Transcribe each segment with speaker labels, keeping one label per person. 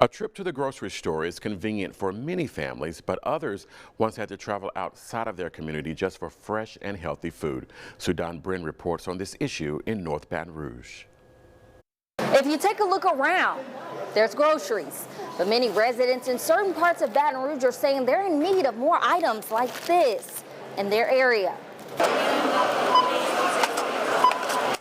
Speaker 1: A trip to the grocery store is convenient for many families, but others once had to travel outside of their community just for fresh and healthy food. Sudan Bryn reports on this issue in North Baton Rouge.
Speaker 2: If you take a look around, there's groceries, but many residents in certain parts of Baton Rouge are saying they're in need of more items like this in their area.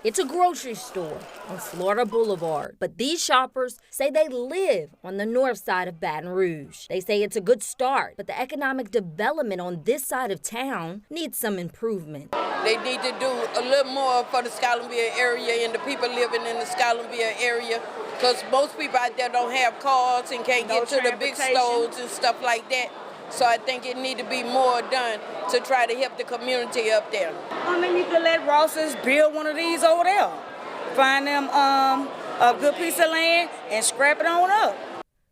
Speaker 2: It's a grocery store on Florida Boulevard, but these shoppers say they live on the north side of Baton Rouge. They say it's a good start, but the economic development on this side of town needs some improvement.
Speaker 3: They need to do a little more for the Scollonville area and the people living in the Scollonville area, because most people out there don't have cars and can't get to the big stores and stuff like that. So I think it need to be more done to try to help the community up there.
Speaker 4: I mean, you could let Ross's build one of these over there. Find them a good piece of land and scrap it on up.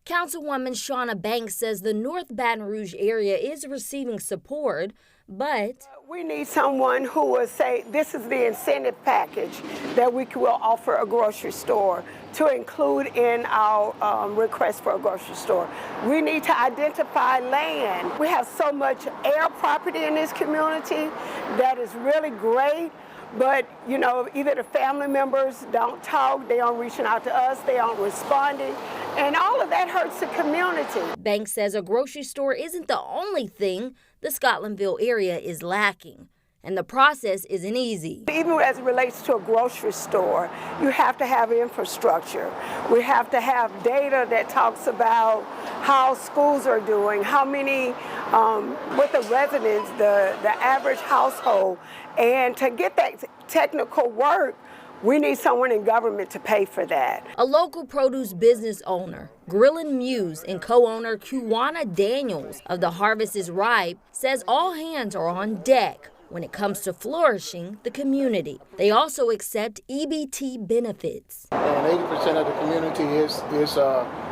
Speaker 2: Councilwoman Shauna Banks says the North Baton Rouge area is receiving support, but
Speaker 5: we need someone who will say this is the incentive package that we will offer a grocery store to include in our request for a grocery store. We need to identify land. We have so much air property in this community that is really great, but you know, either the family members don't talk, they aren't reaching out to us, they aren't responding, and all of that hurts the community.
Speaker 2: Banks says a grocery store isn't the only thing the Scotlandville area is lacking, and the process isn't easy.
Speaker 5: Even as it relates to a grocery store, you have to have infrastructure. We have to have data that talks about how schools are doing, how many, what the residents, the average household, and to get that technical work, we need someone in government to pay for that.
Speaker 2: A local produce business owner, Grillin' Muse, and co-owner Kuwana Daniels of The Harvest is Ripe says all hands are on deck when it comes to flourishing the community. They also accept EBT benefits.
Speaker 6: And 80% of the community is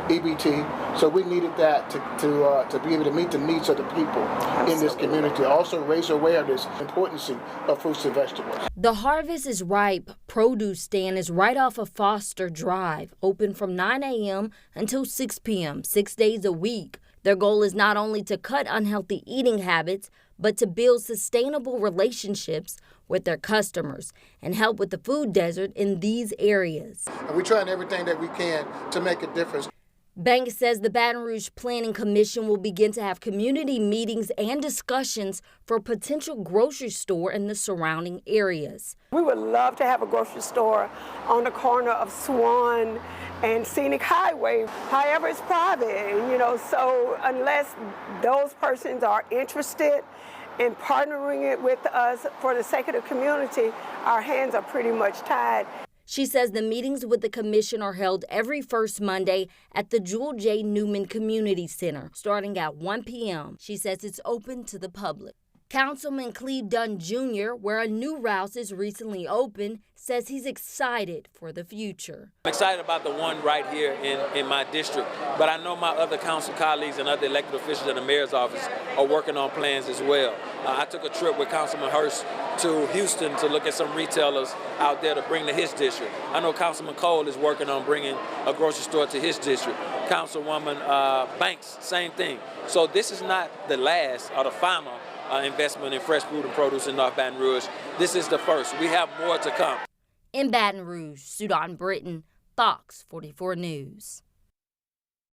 Speaker 6: EBT, so we needed that to be able to meet the needs of the people in this community. Also raise awareness of the importance of fruits and vegetables.
Speaker 2: The Harvest is Ripe produce stand is right off of Foster Drive, open from 9 a.m. until 6 p.m., 6 days a week. Their goal is not only to cut unhealthy eating habits, but to build sustainable relationships with their customers and help with the food desert in these areas.
Speaker 6: And we're trying everything that we can to make a difference.
Speaker 2: Banks says the Baton Rouge Planning Commission will begin to have community meetings and discussions for a potential grocery store in the surrounding areas.
Speaker 5: We would love to have a grocery store on the corner of Swan and Scenic Highway. However, it's private, you know, so unless those persons are interested in partnering it with us for the sake of the community, our hands are pretty much tied.
Speaker 2: She says the meetings with the commission are held every first Monday at the Jewel J. Newman Community Center, starting at 1 p.m. She says it's open to the public. Councilman Cleve Dunn Jr., where a new Rouse is recently opened, says he's excited for the future.
Speaker 7: I'm excited about the one right here in my district, but I know my other council colleagues and other elected officials in the mayor's office are working on plans as well. I took a trip with Councilman Hurst to Houston to look at some retailers out there to bring to his district. I know Councilman Cole is working on bringing a grocery store to his district. Councilwoman Banks, same thing. So this is not the last or the final investment in fresh food and produce in North Baton Rouge. This is the first. We have more to come.
Speaker 2: In Baton Rouge, Sudan Britton, Fox 44 News.